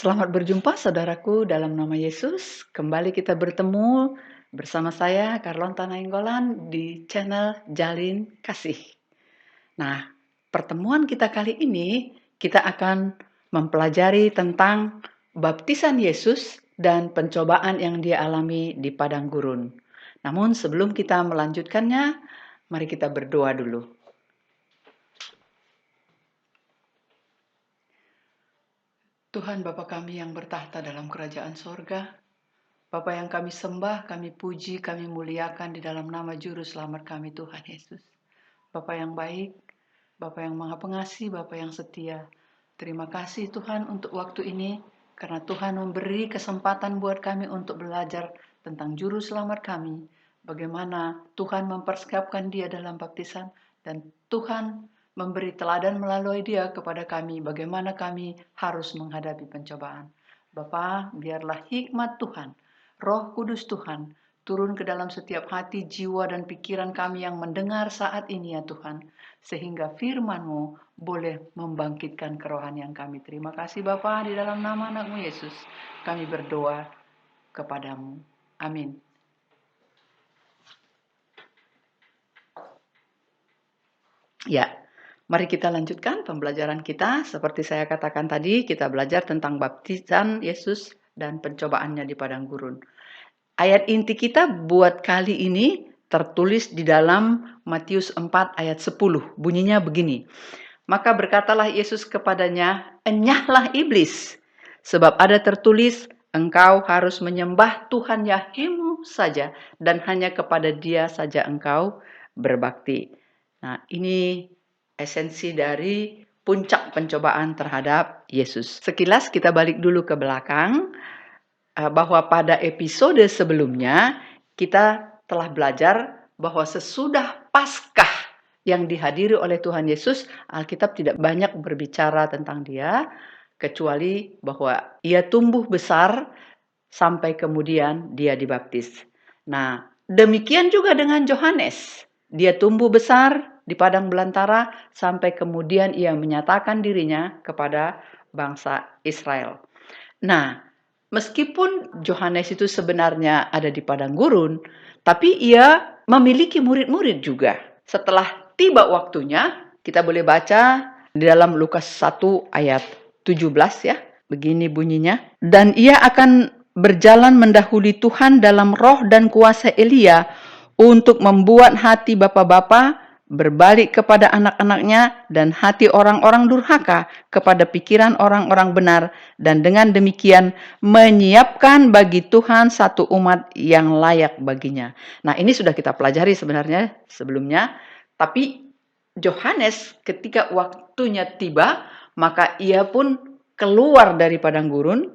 Selamat berjumpa saudaraku dalam nama Yesus. Kembali kita bertemu bersama saya Carlonta Nainggolan di channel Jalin Kasih. Nah, pertemuan kita kali ini kita akan mempelajari tentang baptisan Yesus dan pencobaan yang dia alami di padang gurun. Namun sebelum kita melanjutkannya, mari kita berdoa dulu. Tuhan Bapa kami yang bertahta dalam kerajaan sorga, Bapa yang kami sembah, kami puji, kami muliakan di dalam nama Juru Selamat kami Tuhan Yesus. Bapa yang baik, Bapa yang maha pengasih, Bapa yang setia. Terima kasih Tuhan untuk waktu ini, karena Tuhan memberi kesempatan buat kami untuk belajar tentang Juru Selamat kami. Bagaimana Tuhan mempersiapkan dia dalam baptisan, dan Tuhan memberi teladan melalui dia kepada kami, bagaimana kami harus menghadapi pencobaan. Bapa, biarlah hikmat Tuhan, Roh Kudus Tuhan, turun ke dalam setiap hati, jiwa, dan pikiran kami yang mendengar saat ini ya Tuhan. Sehingga firman-Mu boleh membangkitkan kerohanian kami. Terima kasih Bapa, di dalam nama anak-Mu Yesus, kami berdoa kepadamu. Amin. Ya, mari kita lanjutkan pembelajaran kita. Seperti saya katakan tadi, kita belajar tentang baptisan Yesus dan pencobaannya di padang gurun. Ayat inti kita buat kali ini tertulis di dalam Matius 4 ayat 10. Bunyinya begini. Maka berkatalah Yesus kepadanya, "Enyahlah iblis, sebab ada tertulis, engkau harus menyembah Tuhan Yahwehmu saja, dan hanya kepada Dia saja engkau berbakti." Nah, ini esensi dari puncak pencobaan terhadap Yesus. Sekilas kita balik dulu ke belakang, bahwa pada episode sebelumnya kita telah belajar bahwa sesudah Paskah yang dihadiri oleh Tuhan Yesus, Alkitab tidak banyak berbicara tentang dia, kecuali bahwa ia tumbuh besar sampai kemudian dia dibaptis. Nah, demikian juga dengan Yohanes. Dia tumbuh besar di padang belantara sampai kemudian ia menyatakan dirinya kepada bangsa Israel. Nah, meskipun Yohanes itu sebenarnya ada di padang gurun, tapi ia memiliki murid-murid juga. Setelah tiba waktunya, kita boleh baca di dalam Lukas 1 ayat 17 ya. Begini bunyinya. Dan ia akan berjalan mendahului Tuhan dalam roh dan kuasa Elia untuk membuat hati bapa-bapa berbalik kepada anak-anaknya dan hati orang-orang durhaka kepada pikiran orang-orang benar, dan dengan demikian menyiapkan bagi Tuhan satu umat yang layak baginya. Nah, ini sudah kita pelajari sebenarnya sebelumnya, tapi Yohanes ketika waktunya tiba, maka ia pun keluar dari padang gurun,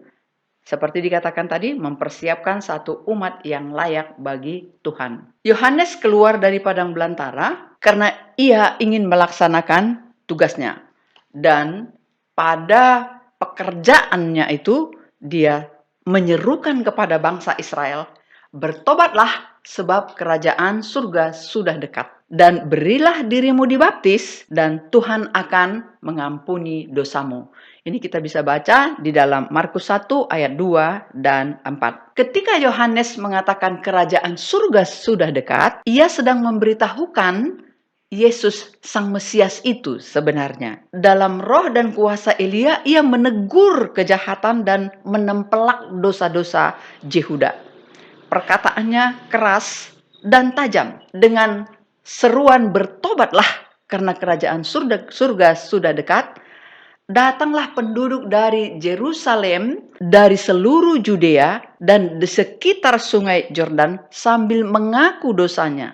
seperti dikatakan tadi, mempersiapkan satu umat yang layak bagi Tuhan. Yohanes keluar dari padang belantara karena ia ingin melaksanakan tugasnya. Dan pada pekerjaannya itu, dia menyerukan kepada bangsa Israel, "Bertobatlah, sebab kerajaan surga sudah dekat. Dan berilah dirimu dibaptis, dan Tuhan akan mengampuni dosamu." Ini kita bisa baca di dalam Markus 1 ayat 2 dan 4. Ketika Yohanes mengatakan kerajaan surga sudah dekat, ia sedang memberitahukan Yesus Sang Mesias itu sebenarnya. Dalam roh dan kuasa Elia, ia menegur kejahatan dan menempelak dosa-dosa Yehuda. Perkataannya keras dan tajam dengan seruan bertobatlah karena kerajaan surga sudah dekat. Datanglah penduduk dari Yerusalem, dari seluruh Judea, dan di sekitar sungai Yordan sambil mengaku dosanya.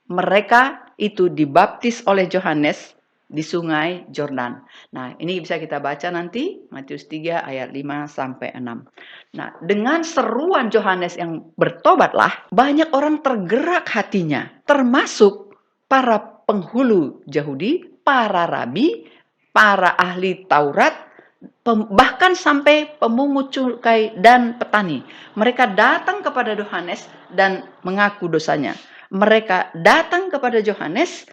Mereka itu dibaptis oleh Yohanes di sungai Yordan. Nah, ini bisa kita baca nanti, Matius 3 ayat 5 sampai 6. Nah, dengan seruan Yohanes yang bertobatlah, banyak orang tergerak hatinya, termasuk para penghulu Yahudi, para rabi, para ahli Taurat, bahkan sampai pemungut cukai dan petani. Mereka datang kepada Yohanes dan mengaku dosanya. Mereka datang kepada Yohanes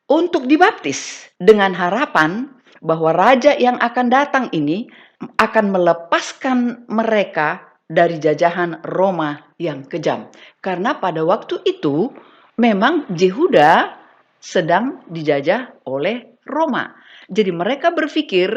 untuk dibaptis dengan harapan bahwa raja yang akan datang ini akan melepaskan mereka dari jajahan Roma yang kejam. Karena pada waktu itu memang Yehuda sedang dijajah oleh Roma. Jadi mereka berpikir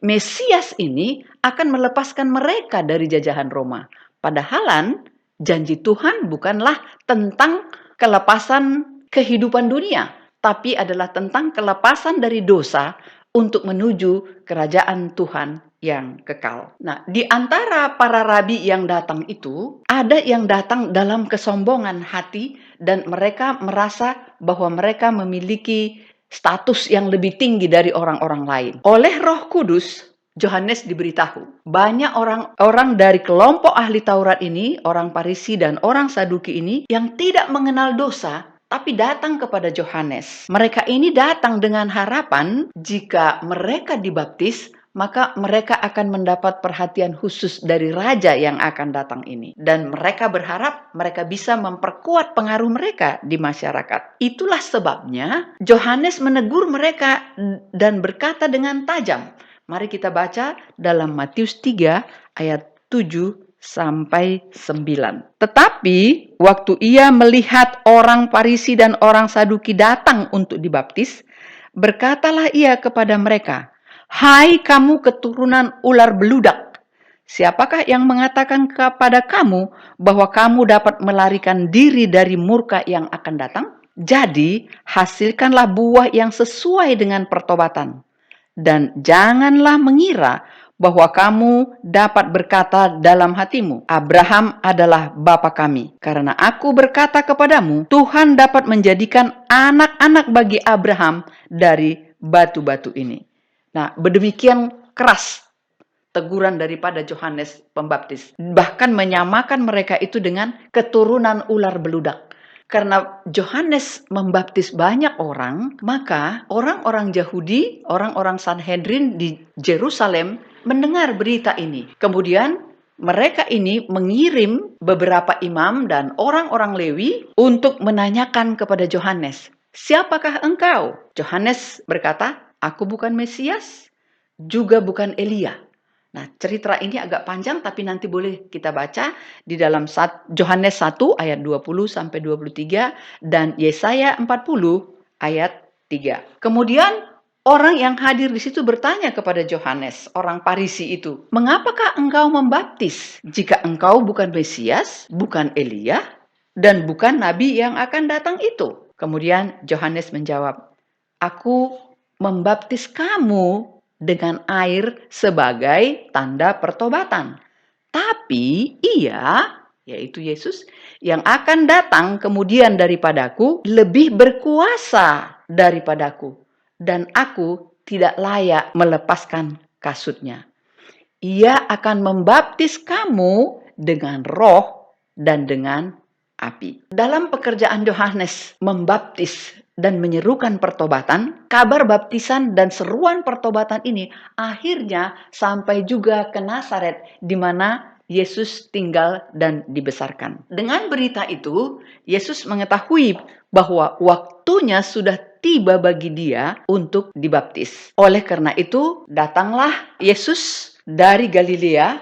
Mesias ini akan melepaskan mereka dari jajahan Roma. Padahalan janji Tuhan bukanlah tentang kelepasan kehidupan dunia, tapi adalah tentang kelepasan dari dosa untuk menuju kerajaan Tuhan yang kekal. Nah, di antara para rabi yang datang itu, ada yang datang dalam kesombongan hati dan mereka merasa bahwa mereka memiliki status yang lebih tinggi dari orang-orang lain. Oleh Roh Kudus, Yohanes diberitahu, banyak orang-orang dari kelompok ahli Taurat ini, orang Farisi dan orang Saduki ini yang tidak mengenal dosa, tapi datang kepada Yohanes. Mereka ini datang dengan harapan jika mereka dibaptis, maka mereka akan mendapat perhatian khusus dari raja yang akan datang ini. Dan mereka berharap mereka bisa memperkuat pengaruh mereka di masyarakat. Itulah sebabnya Yohanes menegur mereka dan berkata dengan tajam. Mari kita baca dalam Matius 3 ayat 7 sampai 9. Tetapi waktu ia melihat orang Farisi dan orang Saduki datang untuk dibaptis, berkatalah ia kepada mereka, "Hai kamu keturunan ular beludak, siapakah yang mengatakan kepada kamu bahwa kamu dapat melarikan diri dari murka yang akan datang? Jadi hasilkanlah buah yang sesuai dengan pertobatan. Dan janganlah mengira bahwa kamu dapat berkata dalam hatimu, Abraham adalah bapa kami. Karena aku berkata kepadamu, Tuhan dapat menjadikan anak-anak bagi Abraham dari batu-batu ini." Nah, bedemikian keras teguran daripada Yohanes Pembaptis. Bahkan menyamakan mereka itu dengan keturunan ular beludak. Karena Yohanes membaptis banyak orang, maka orang-orang Yahudi, orang-orang Sanhedrin di Yerusalem mendengar berita ini. Kemudian mereka ini mengirim beberapa imam dan orang-orang Lewi untuk menanyakan kepada Yohanes, "Siapakah engkau?" Yohanes berkata, "Aku bukan Mesias, juga bukan Elia." Nah, cerita ini agak panjang tapi nanti boleh kita baca di dalam Yohanes 1 ayat 20 sampai 23 dan Yesaya 40 ayat 3. Kemudian orang yang hadir di situ bertanya kepada Yohanes, orang Farisi itu, "Mengapakah engkau membaptis jika engkau bukan Mesias, bukan Elia, dan bukan nabi yang akan datang itu?" Kemudian Yohanes menjawab, "Aku membaptis kamu dengan air sebagai tanda pertobatan. Tapi ia, yaitu Yesus, yang akan datang kemudian daripadaku, lebih berkuasa daripadaku. Dan aku tidak layak melepaskan kasutnya. Ia akan membaptis kamu dengan roh dan dengan api." Dalam pekerjaan Yohanes membaptis dan menyerukan pertobatan, kabar baptisan dan seruan pertobatan ini akhirnya sampai juga ke Nazaret di mana Yesus tinggal dan dibesarkan. Dengan berita itu, Yesus mengetahui bahwa waktunya sudah tiba bagi dia untuk dibaptis. Oleh karena itu, datanglah Yesus dari Galilea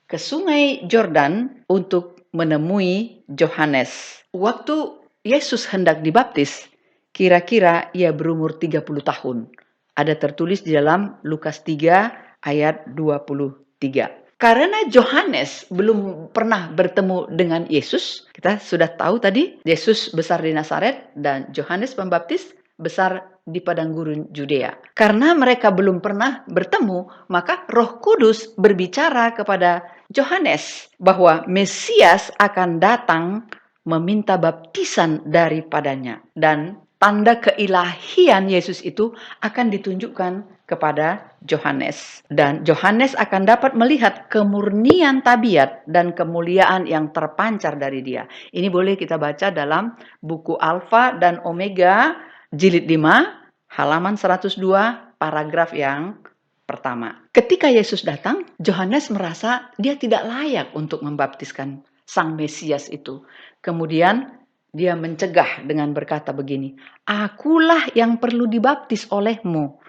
ke sungai Yordan untuk menemui Yohanes. Waktu Yesus hendak dibaptis, kira-kira ia berumur 30 tahun. Ada tertulis di dalam Lukas 3 ayat 23. Karena Yohanes belum pernah bertemu dengan Yesus, kita sudah tahu tadi, Yesus besar di Nazaret dan Yohanes Pembaptis besar di padang gurun Judea. Karena mereka belum pernah bertemu, maka Roh Kudus berbicara kepada Yohanes bahwa Mesias akan datang meminta baptisan daripadanya. Dan tanda keilahian Yesus itu akan ditunjukkan kepada Yohanes. Dan Yohanes akan dapat melihat kemurnian tabiat dan kemuliaan yang terpancar dari dia. Ini boleh kita baca dalam buku Alfa dan Omega, jilid 5, halaman 102, paragraf yang pertama. Ketika Yesus datang, Yohanes merasa dia tidak layak untuk membaptiskan Sang Mesias itu. Kemudian dia mencegah dengan berkata begini, "Akulah yang perlu dibaptis olehmu."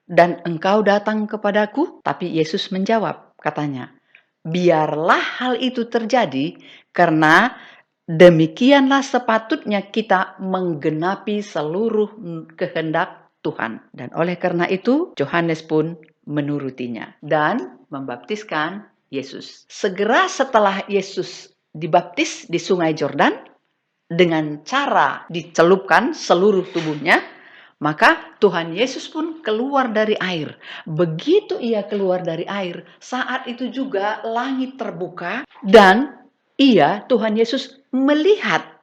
dan engkau datang kepadaku?" Tapi Yesus menjawab, katanya, "Biarlah hal itu terjadi, karena demikianlah sepatutnya kita menggenapi seluruh kehendak Tuhan." Dan oleh karena itu, Yohanes pun menurutinya dan membaptiskan Yesus. Segera setelah Yesus dibaptis di Sungai Yordan dengan cara dicelupkan seluruh tubuhnya, maka Tuhan Yesus pun keluar dari air. Begitu ia keluar dari air, saat itu juga langit terbuka dan Tuhan Yesus melihat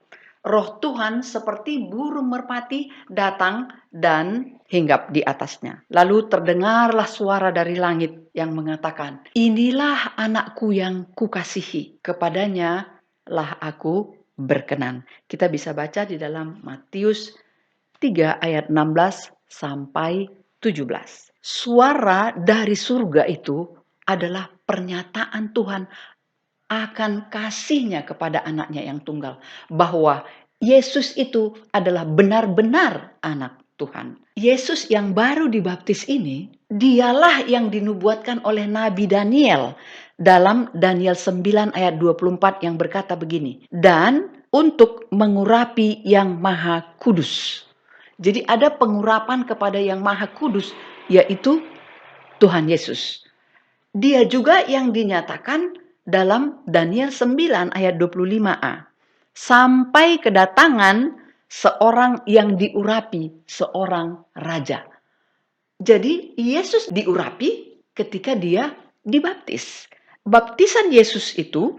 Roh Tuhan seperti burung merpati datang dan hinggap di atasnya. Lalu terdengarlah suara dari langit yang mengatakan, "Inilah anakku yang kukasihi, kepadanya lah aku berkenan." Kita bisa baca di dalam Matius 3 ayat 16 sampai 17. Suara dari surga itu adalah pernyataan Tuhan akan kasihnya kepada anaknya yang tunggal. Bahwa Yesus itu adalah benar-benar anak Tuhan. Yesus yang baru dibaptis ini, dialah yang dinubuatkan oleh Nabi Daniel dalam Daniel 9 ayat 24 yang berkata begini, "Dan untuk mengurapi yang maha kudus." Jadi ada pengurapan kepada yang maha kudus, yaitu Tuhan Yesus. Dia juga yang dinyatakan dalam Daniel 9 ayat 25a. Sampai kedatangan seorang yang diurapi, seorang raja. Jadi Yesus diurapi ketika dia dibaptis. Baptisan Yesus itu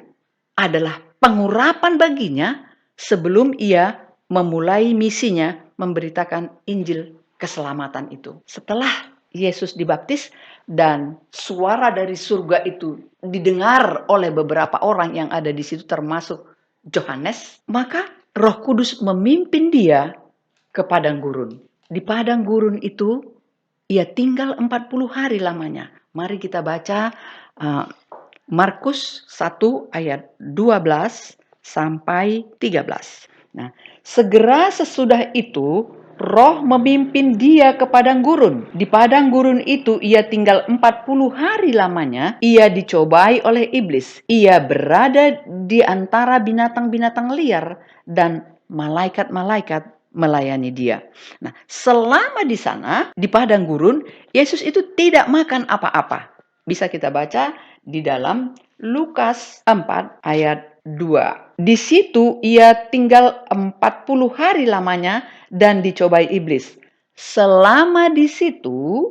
adalah pengurapan baginya sebelum ia memulai misinya memberitakan Injil keselamatan itu. Setelah Yesus dibaptis dan suara dari surga itu didengar oleh beberapa orang yang ada di situ termasuk Yohanes, maka Roh Kudus memimpin dia ke padang gurun. Di padang gurun itu ia tinggal 40 hari lamanya. Mari kita baca Markus 1 ayat 12 sampai 13. Nah, segera sesudah itu Roh memimpin dia ke padang gurun. Di padang gurun itu ia tinggal 40 hari lamanya. Ia dicobai oleh iblis. Ia berada di antara binatang-binatang liar dan malaikat-malaikat melayani dia. Nah, selama di sana, di padang gurun, Yesus itu tidak makan apa-apa. Bisa kita baca di dalam Lukas 4 ayat 2. Di situ ia tinggal 40 hari lamanya dan dicobai iblis. Selama di situ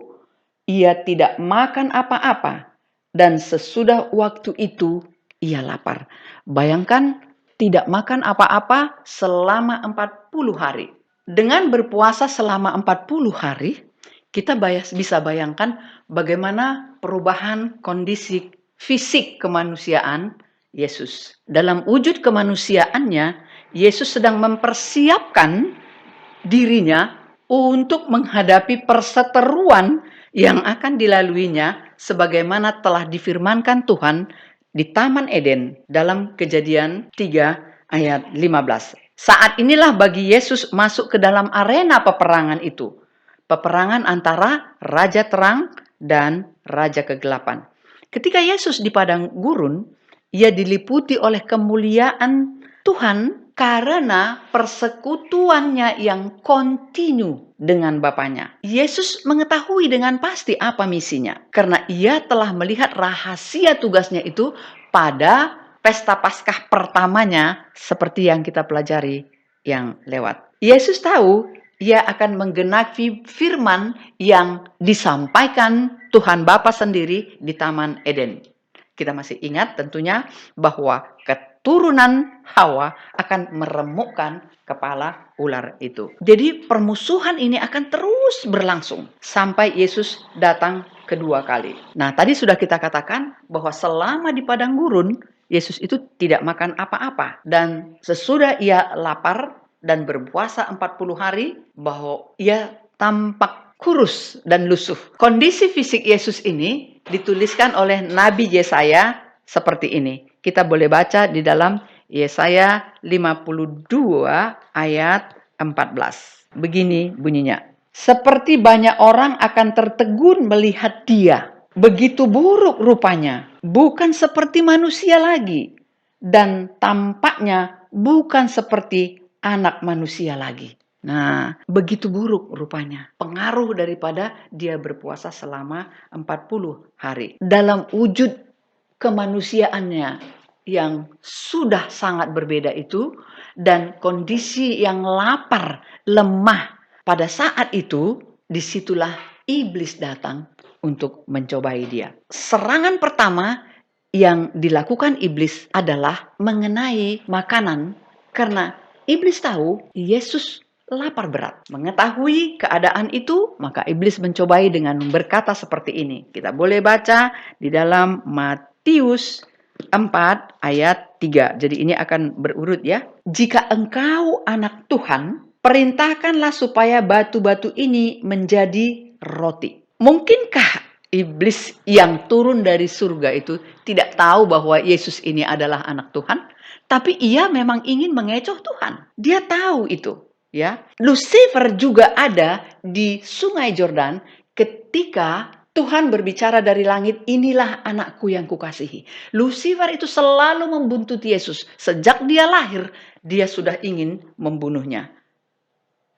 ia tidak makan apa-apa dan sesudah waktu itu ia lapar. Bayangkan tidak makan apa-apa selama 40 hari. Dengan berpuasa selama 40 hari, kita bisa bayangkan bagaimana perubahan kondisi fisik kemanusiaan Yesus. Dalam wujud kemanusiaannya, Yesus sedang mempersiapkan dirinya untuk menghadapi perseteruan yang akan dilaluinya sebagaimana telah difirmankan Tuhan di Taman Eden dalam Kejadian 3 ayat 15. Saat inilah bagi Yesus masuk ke dalam arena peperangan itu. Peperangan antara Raja Terang dan Raja Kegelapan. Ketika Yesus di padang gurun, ia diliputi oleh kemuliaan Tuhan karena persekutuannya yang kontinu dengan Bapaknya. Yesus mengetahui dengan pasti apa misinya. Karena ia telah melihat rahasia tugasnya itu pada pesta Paskah pertamanya seperti yang kita pelajari yang lewat. Yesus tahu ia akan menggenapi firman yang disampaikan Tuhan Bapa sendiri di Taman Eden. Kita masih ingat tentunya bahwa keturunan Hawa akan meremukkan kepala ular itu. Jadi permusuhan ini akan terus berlangsung sampai Yesus datang kedua kali. Nah, tadi sudah kita katakan bahwa selama di padang gurun, Yesus itu tidak makan apa-apa. Dan sesudah ia lapar dan berpuasa 40 hari, bahwa ia tampak kurus dan lusuh. Kondisi fisik Yesus ini dituliskan oleh Nabi Yesaya seperti ini. Kita boleh baca di dalam Yesaya 52 ayat 14. Begini bunyinya. Seperti banyak orang akan tertegun melihat dia. Begitu buruk rupanya, bukan seperti manusia lagi. Dan tampaknya bukan seperti anak manusia lagi. Nah, begitu buruk rupanya. Pengaruh daripada dia berpuasa selama 40 hari. Dalam wujud kemanusiaannya yang sudah sangat berbeda itu, dan kondisi yang lapar, lemah. Pada saat itu, disitulah iblis datang untuk mencobai dia. Serangan pertama yang dilakukan iblis adalah mengenai makanan, karena iblis tahu Yesus lapar berat. Mengetahui keadaan itu, maka iblis mencobai dengan berkata seperti ini. Kita boleh baca di dalam Matius 4 ayat 3. Jadi ini akan berurut ya. Jika engkau anak Tuhan, perintahkanlah supaya batu-batu ini menjadi roti. Mungkinkah iblis yang turun dari surga itu tidak tahu bahwa Yesus ini adalah anak Tuhan? Tapi ia memang ingin mengecoh Tuhan. Dia tahu itu. Ya, Lucifer juga ada di Sungai Yordan ketika Tuhan berbicara dari langit, inilah anakku yang kukasihi. Lucifer itu selalu membuntuti Yesus. Sejak dia lahir, dia sudah ingin membunuhnya.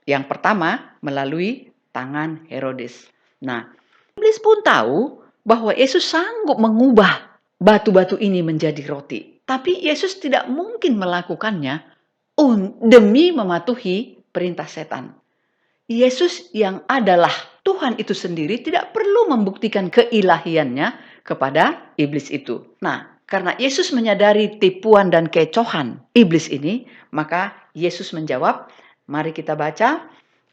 Yang pertama, melalui tangan Herodes. Nah, iblis pun tahu bahwa Yesus sanggup mengubah batu-batu ini menjadi roti. Tapi Yesus tidak mungkin melakukannya demi mematuhi perintah setan. Yesus yang adalah Tuhan itu sendiri tidak perlu membuktikan keilahiannya kepada iblis itu. Nah, karena Yesus menyadari tipuan dan kecohan iblis ini, maka Yesus menjawab, mari kita baca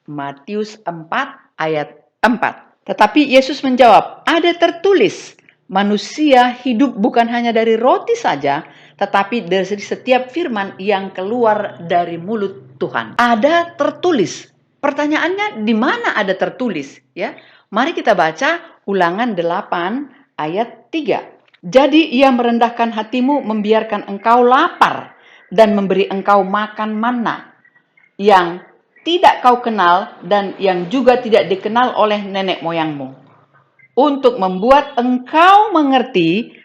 Matius 4 ayat 4. Tetapi Yesus menjawab, ada tertulis, manusia hidup bukan hanya dari roti saja, tetapi dari setiap firman yang keluar dari mulut Tuhan. Ada tertulis. Pertanyaannya, di mana ada tertulis? Ya, mari kita baca Ulangan 8 ayat 3. Jadi ia merendahkan hatimu, membiarkan engkau lapar, dan memberi engkau makan manna yang tidak kau kenal dan yang juga tidak dikenal oleh nenek moyangmu. Untuk membuat engkau mengerti,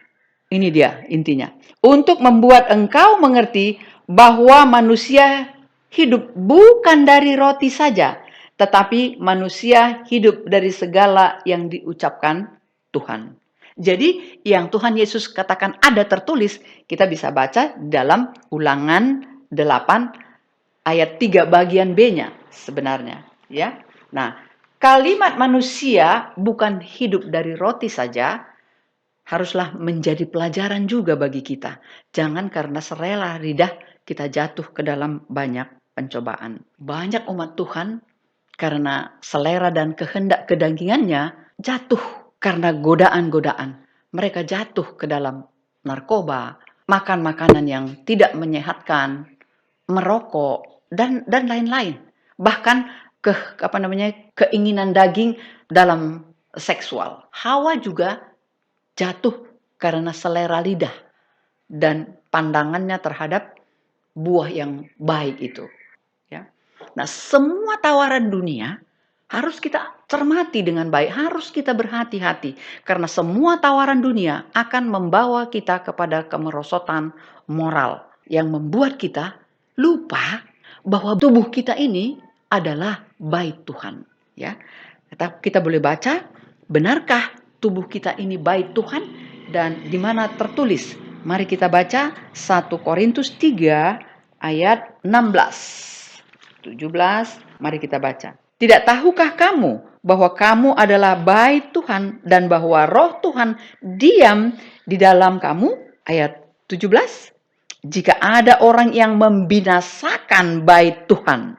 ini dia intinya, untuk membuat engkau mengerti bahwa manusia hidup bukan dari roti saja, tetapi manusia hidup dari segala yang diucapkan Tuhan. Jadi yang Tuhan Yesus katakan ada tertulis, kita bisa baca dalam Ulangan 8 ayat 3 bagian B-nya sebenarnya, ya. Nah, kalimat manusia bukan hidup dari roti saja, haruslah menjadi pelajaran juga bagi kita. Jangan karena serela lidah kita jatuh ke dalam banyak pencobaan. Banyak umat Tuhan karena selera dan kehendak kedagingannya jatuh karena godaan-godaan. Mereka jatuh ke dalam narkoba, makan makanan yang tidak menyehatkan, merokok, dan lain-lain. Bahkan keinginan daging dalam seksual. Hawa juga jatuh karena selera lidah dan pandangannya terhadap buah yang baik itu. Ya. Nah, semua tawaran dunia harus kita cermati dengan baik, harus kita berhati-hati. Karena semua tawaran dunia akan membawa kita kepada kemerosotan moral yang membuat kita lupa bahwa tubuh kita ini adalah bait Tuhan. Ya, kita boleh baca, benarkah tubuh kita ini bait Tuhan? Dan di mana tertulis? Mari kita baca 1 Korintus 3 ayat 16. 17, mari kita baca. Tidak tahukah kamu bahwa kamu adalah bait Tuhan dan bahwa roh Tuhan diam di dalam kamu? Ayat 17. Jika ada orang yang membinasakan bait Tuhan,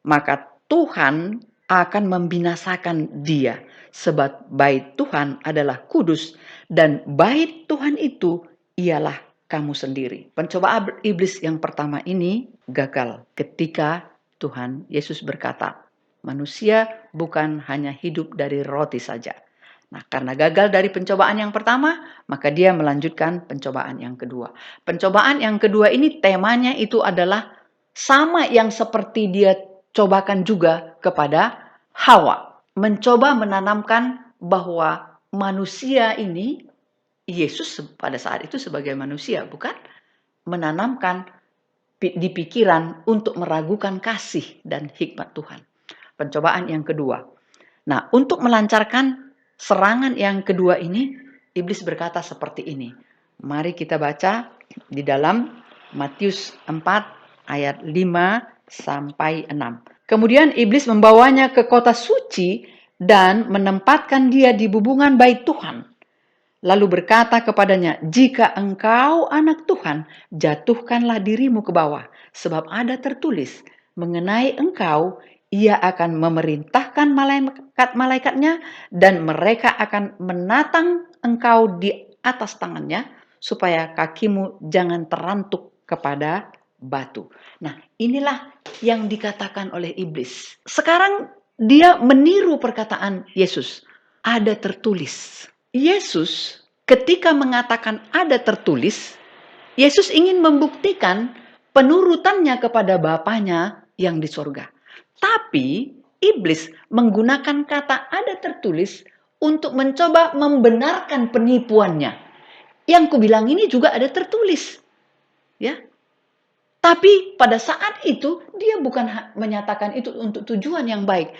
maka Tuhan akan membinasakan dia. Sebab bait Tuhan adalah kudus dan bait Tuhan itu ialah kamu sendiri. Pencobaan iblis yang pertama ini gagal ketika Tuhan Yesus berkata, manusia bukan hanya hidup dari roti saja. Nah, karena gagal dari pencobaan yang pertama, maka dia melanjutkan pencobaan yang kedua. Pencobaan yang kedua ini temanya itu adalah sama yang seperti dia cobakan juga kepada Hawa mencoba menanamkan bahwa manusia ini, Yesus pada saat itu sebagai manusia, bukan? Menanamkan di pikiran untuk meragukan kasih dan hikmat Tuhan. Pencobaan yang kedua. Nah, untuk melancarkan serangan yang kedua ini, iblis berkata seperti ini. Mari kita baca di dalam Matius 4 ayat 5 sampai 6. Kemudian iblis membawanya ke kota suci dan menempatkan dia di bubungan bait Tuhan. Lalu berkata kepadanya, jika engkau anak Tuhan, jatuhkanlah dirimu ke bawah. Sebab ada tertulis, mengenai engkau, ia akan memerintahkan malaikat-malaikatnya dan mereka akan menatang engkau di atas tangannya, supaya kakimu jangan terantuk kepada batu. Nah, inilah yang dikatakan oleh iblis. Sekarang dia meniru perkataan Yesus. Ada tertulis. Yesus ketika mengatakan ada tertulis, Yesus ingin membuktikan penurutannya kepada Bapanya yang di sorga. Tapi iblis menggunakan kata ada tertulis untuk mencoba membenarkan penipuannya. Yang kubilang ini juga ada tertulis. Ya. Tapi pada saat itu dia bukan menyatakan itu untuk tujuan yang baik.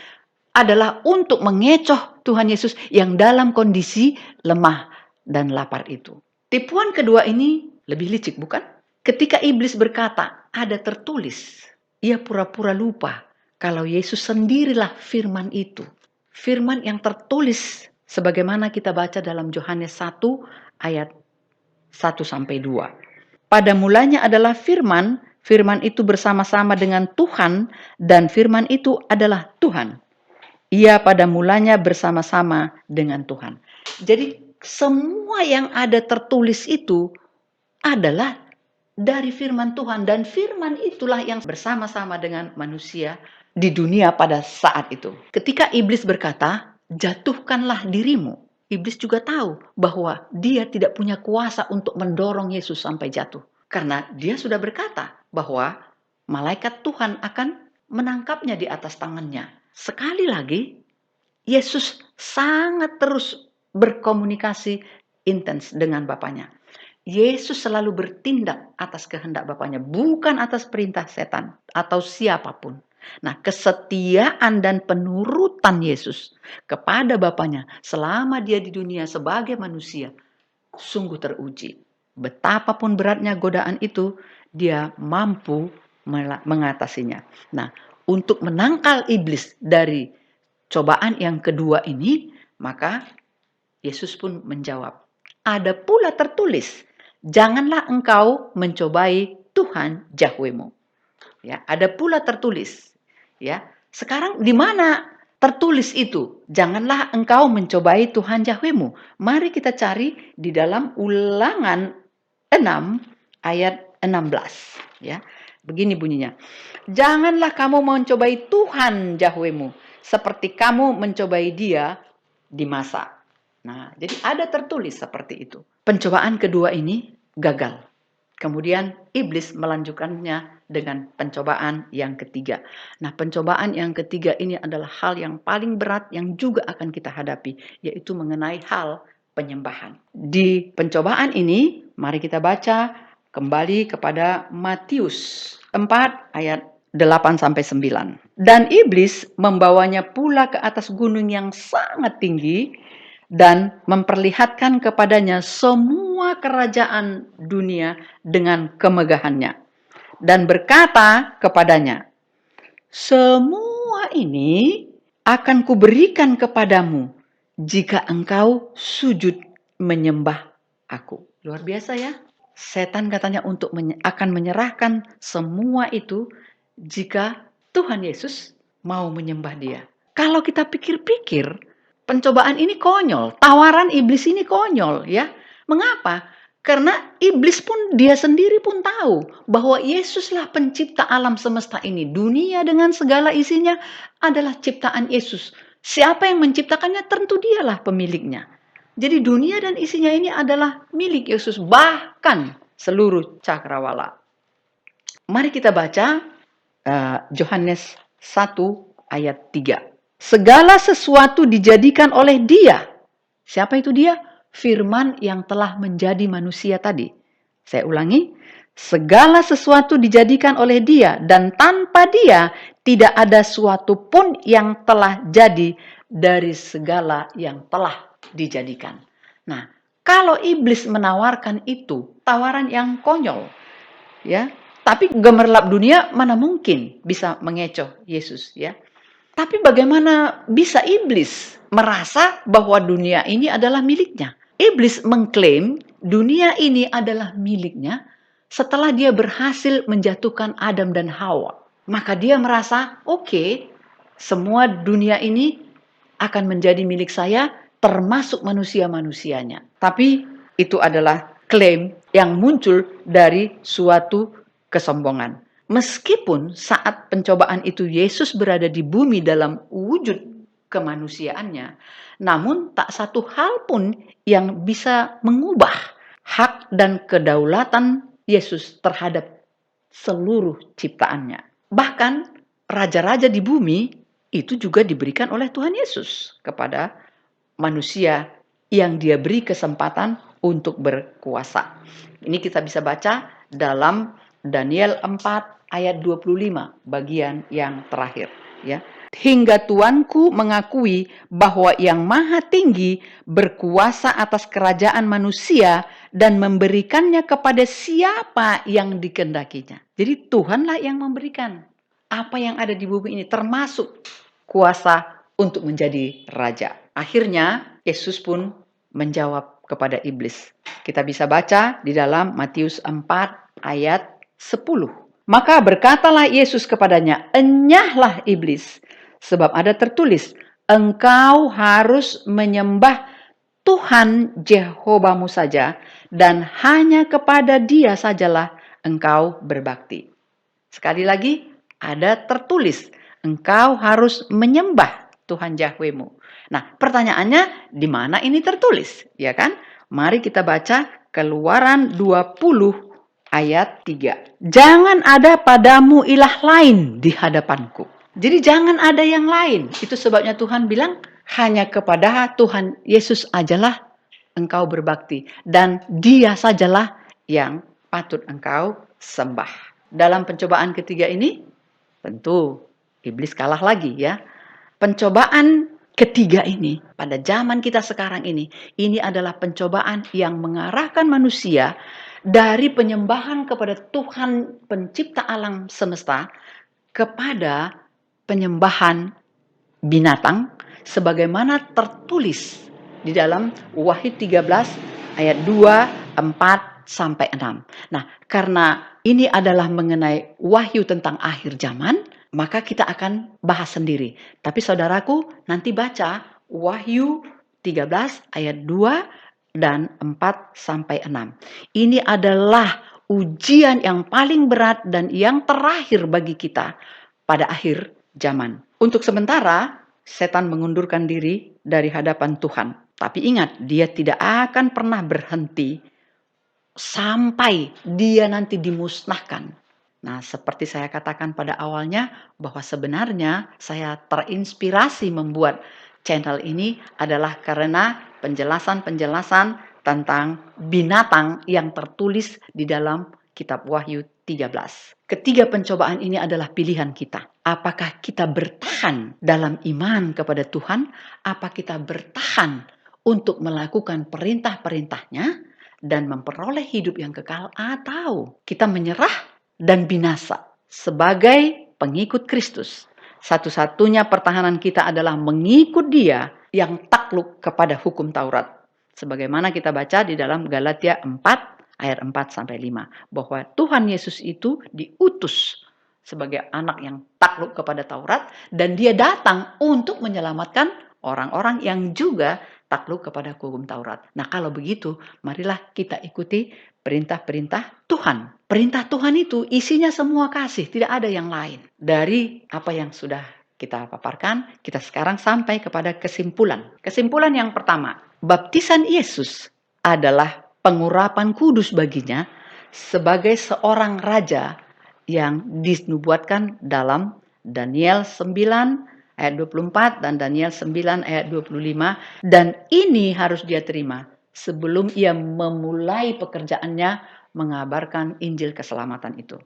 Adalah untuk mengecoh Tuhan Yesus yang dalam kondisi lemah dan lapar itu. Tipuan kedua ini lebih licik, bukan? Ketika iblis berkata, ada tertulis, ia pura-pura lupa kalau Yesus sendirilah firman itu. Firman yang tertulis sebagaimana kita baca dalam Yohanes 1 ayat 1 sampai 2. Pada mulanya adalah firman, firman itu bersama-sama dengan Tuhan dan firman itu adalah Tuhan. Ia pada mulanya bersama-sama dengan Tuhan. Jadi semua yang ada tertulis itu adalah dari firman Tuhan. Dan firman itulah yang bersama-sama dengan manusia di dunia pada saat itu. Ketika iblis berkata, jatuhkanlah dirimu. Iblis juga tahu bahwa dia tidak punya kuasa untuk mendorong Yesus sampai jatuh. Karena dia sudah berkata bahwa malaikat Tuhan akan menangkapnya di atas tangannya. Sekali lagi, Yesus sangat terus berkomunikasi intens dengan Bapanya. Yesus selalu bertindak atas kehendak Bapanya, bukan atas perintah setan atau siapapun. Nah, kesetiaan dan penurutan Yesus kepada Bapanya selama dia di dunia sebagai manusia sungguh teruji. Betapapun beratnya godaan itu, dia mampu mengatasinya. Nah, untuk menangkal iblis dari cobaan yang kedua ini, maka Yesus pun menjawab, ada pula tertulis, janganlah engkau mencobai Tuhan Yahwehmu. Ya, ada pula tertulis. Ya, sekarang di mana tertulis itu? Janganlah engkau mencobai Tuhan Yahwehmu. Mari kita cari di dalam Ulangan 6 ayat 16. Ya, begini bunyinya. Janganlah kamu mencobai Tuhan Yahwehmu seperti kamu mencobai Dia di masa. Nah, jadi ada tertulis seperti itu. Pencobaan kedua ini gagal. Kemudian iblis melanjutkannya dengan pencobaan yang ketiga. Nah, pencobaan yang ketiga ini adalah hal yang paling berat yang juga akan kita hadapi, yaitu mengenai hal penyembahan. Di pencobaan ini, mari kita baca kembali kepada Matius 4 ayat 8 sampai 9. Dan iblis membawanya pula ke atas gunung yang sangat tinggi dan memperlihatkan kepadanya semua kerajaan dunia dengan kemegahannya. Dan berkata kepadanya, semua ini akan kuberikan kepadamu jika engkau sujud menyembah aku. Luar biasa ya. Setan katanya akan menyerahkan semua itu jika Tuhan Yesus mau menyembah dia. Kalau kita pikir-pikir, pencobaan ini konyol, tawaran iblis ini konyol ya. Mengapa? Karena iblis pun dia sendiri pun tahu bahwa Yesuslah pencipta alam semesta ini. Dunia dengan segala isinya adalah ciptaan Yesus. Siapa yang menciptakannya tentu dialah pemiliknya. Jadi dunia dan isinya ini adalah milik Yesus, bahkan seluruh cakrawala. Mari kita baca Yohanes 1 ayat 3. Segala sesuatu dijadikan oleh Dia. Siapa itu Dia? Firman yang telah menjadi manusia tadi. Saya ulangi, segala sesuatu dijadikan oleh Dia, dan tanpa Dia tidak ada suatu pun yang telah jadi dari segala yang telah dijadikan. Nah, kalau iblis menawarkan itu, tawaran yang konyol, ya. Tapi gemerlap dunia mana mungkin bisa mengecoh Yesus, ya. Tapi bagaimana bisa iblis merasa bahwa dunia ini adalah miliknya? Iblis mengklaim dunia ini adalah miliknya setelah dia berhasil menjatuhkan Adam dan Hawa. Maka dia merasa, oke, semua dunia ini akan menjadi milik saya, termasuk manusia-manusianya. Tapi itu adalah klaim yang muncul dari suatu kesombongan. Meskipun saat pencobaan itu Yesus berada di bumi dalam wujud kemanusiaannya, namun tak satu hal pun yang bisa mengubah hak dan kedaulatan Yesus terhadap seluruh ciptaannya. Bahkan raja-raja di bumi itu juga diberikan oleh Tuhan Yesus kepada manusia yang dia beri kesempatan untuk berkuasa. Ini kita bisa baca dalam Daniel 4 ayat 25 bagian yang terakhir, ya. Hingga Tuanku mengakui bahwa yang maha tinggi berkuasa atas kerajaan manusia dan memberikannya kepada siapa yang dikehendakinya. Jadi Tuhanlah yang memberikan apa yang ada di bumi ini, termasuk kuasa untuk menjadi raja. Akhirnya Yesus pun menjawab kepada iblis. Kita bisa baca di dalam Matius 4 ayat 10. Maka berkatalah Yesus kepadanya, "Enyahlah iblis, sebab ada tertulis, engkau harus menyembah Tuhan Jehovamu saja, dan hanya kepada Dia sajalah engkau berbakti." Sekali lagi, ada tertulis, engkau harus menyembah Tuhan Yahwehmu. Nah, pertanyaannya, di mana ini tertulis? Ya kan? Mari kita baca Keluaran 20 ayat 3. Jangan ada padamu ilah lain di hadapanku. Jadi jangan ada yang lain. Itu sebabnya Tuhan bilang, hanya kepada Tuhan Yesus ajalah engkau berbakti. Dan Dia sajalah yang patut engkau sembah. Dalam pencobaan ketiga ini, tentu iblis kalah lagi, ya. Pencobaan ketiga ini, pada zaman kita sekarang ini adalah pencobaan yang mengarahkan manusia dari penyembahan kepada Tuhan pencipta alam semesta kepada penyembahan binatang sebagaimana tertulis di dalam Wahyu 13 ayat 2, 4 sampai 6. Nah, karena ini adalah mengenai wahyu tentang akhir zaman, maka kita akan bahas sendiri. Tapi saudaraku, nanti baca Wahyu 13 ayat 2 dan 4 sampai 6. Ini adalah ujian yang paling berat dan yang terakhir bagi kita pada akhir zaman. Untuk sementara, setan mengundurkan diri dari hadapan Tuhan. Tapi ingat, dia tidak akan pernah berhenti sampai dia nanti dimusnahkan. Nah, seperti saya katakan pada awalnya, bahwa sebenarnya saya terinspirasi membuat channel ini adalah karena penjelasan-penjelasan tentang binatang yang tertulis di dalam kitab Wahyu 13. Ketiga pencobaan ini adalah pilihan kita. Apakah kita bertahan dalam iman kepada Tuhan? Apa kita bertahan untuk melakukan perintah-perintahnya dan memperoleh hidup yang kekal, atau kita menyerah dan binasa sebagai pengikut Kristus? Satu-satunya pertahanan kita adalah mengikut Dia yang takluk kepada hukum Taurat. Sebagaimana kita baca di dalam Galatia 4 ayat 4 sampai 5, bahwa Tuhan Yesus itu diutus sebagai anak yang takluk kepada Taurat, dan Dia datang untuk menyelamatkan orang-orang yang juga takluk kepada hukum Taurat. Nah, kalau begitu, marilah kita ikuti perintah-perintah Tuhan. Perintah Tuhan itu isinya semua kasih, tidak ada yang lain. Dari apa yang sudah kita paparkan, kita sekarang sampai kepada kesimpulan. Kesimpulan yang pertama, baptisan Yesus adalah pengurapan kudus baginya sebagai seorang raja yang dinubuatkan dalam Daniel 9 ayat 24 dan Daniel 9 ayat 25. Dan ini harus dia terima sebelum ia memulai pekerjaannya mengabarkan Injil keselamatan itu.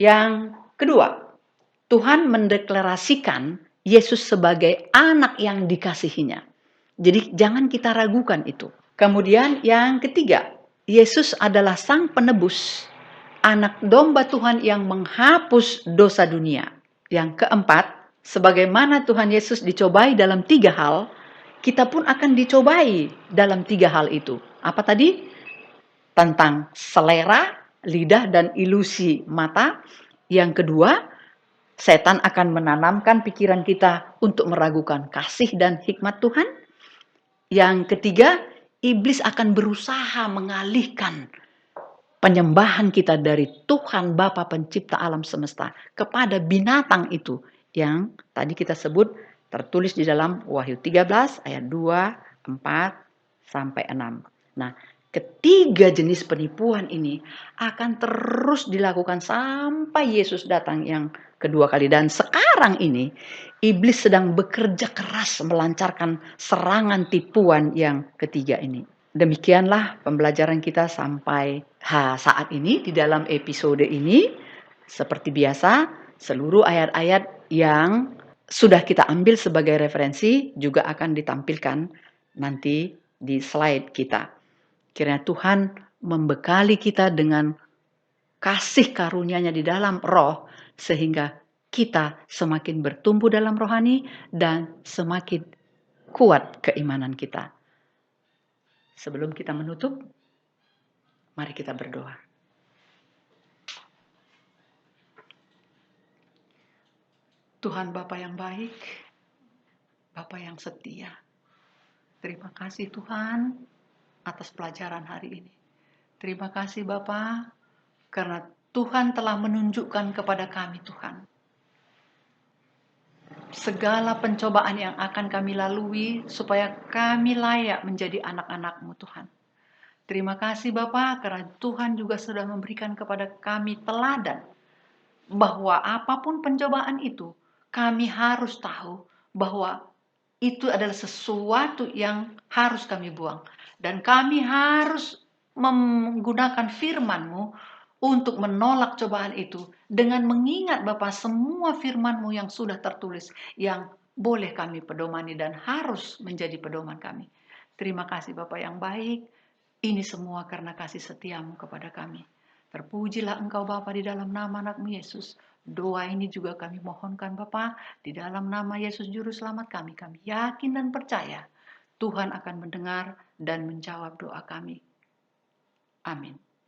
Yang kedua, Tuhan mendeklarasikan Yesus sebagai anak yang dikasihinya. Jadi jangan kita ragukan itu. Kemudian yang ketiga, Yesus adalah sang penebus, anak domba Tuhan yang menghapus dosa dunia. Yang keempat, sebagaimana Tuhan Yesus dicobai dalam 3 hal, kita pun akan dicobai dalam 3 hal itu. Apa tadi? Tentang selera, lidah, dan ilusi mata. Yang kedua, setan akan menanamkan pikiran kita untuk meragukan kasih dan hikmat Tuhan. Yang ketiga, iblis akan berusaha mengalihkan penyembahan kita dari Tuhan Bapa Pencipta alam semesta kepada binatang itu yang tadi kita sebut tertulis di dalam Wahyu 13 ayat 2, 4 sampai 6. Nah, ketiga jenis penipuan ini akan terus dilakukan sampai Yesus datang yang kedua kali. Dan sekarang ini iblis sedang bekerja keras melancarkan serangan tipuan yang ketiga ini. Demikianlah pembelajaran kita sampai saat ini di dalam episode ini. Seperti biasa, seluruh ayat-ayat yang sudah kita ambil sebagai referensi juga akan ditampilkan nanti di slide kita. Kiranya Tuhan membekali kita dengan kasih karunia-Nya di dalam roh sehingga kita semakin bertumbuh dalam rohani dan semakin kuat keimanan kita. Sebelum kita menutup, mari kita berdoa. Tuhan Bapa yang baik, Bapa yang setia. Terima kasih Tuhan atas pelajaran hari ini. Terima kasih Bapa karena Tuhan telah menunjukkan kepada kami Tuhan segala pencobaan yang akan kami lalui supaya kami layak menjadi anak-anak-Mu Tuhan. Terima kasih Bapa karena Tuhan juga sudah memberikan kepada kami teladan bahwa apapun pencobaan itu, kami harus tahu bahwa itu adalah sesuatu yang harus kami buang. Dan kami harus menggunakan firman-Mu untuk menolak cobaan itu dengan mengingat Bapa semua firman-Mu yang sudah tertulis yang boleh kami pedomani dan harus menjadi pedoman kami. Terima kasih Bapa yang baik. Ini semua karena kasih setiamu kepada kami. Terpujilah Engkau Bapa di dalam nama anak-Mu Yesus. Doa ini juga kami mohonkan Bapa di dalam nama Yesus Juru Selamat kami. Kami yakin dan percaya Tuhan akan mendengar dan menjawab doa kami. Amin.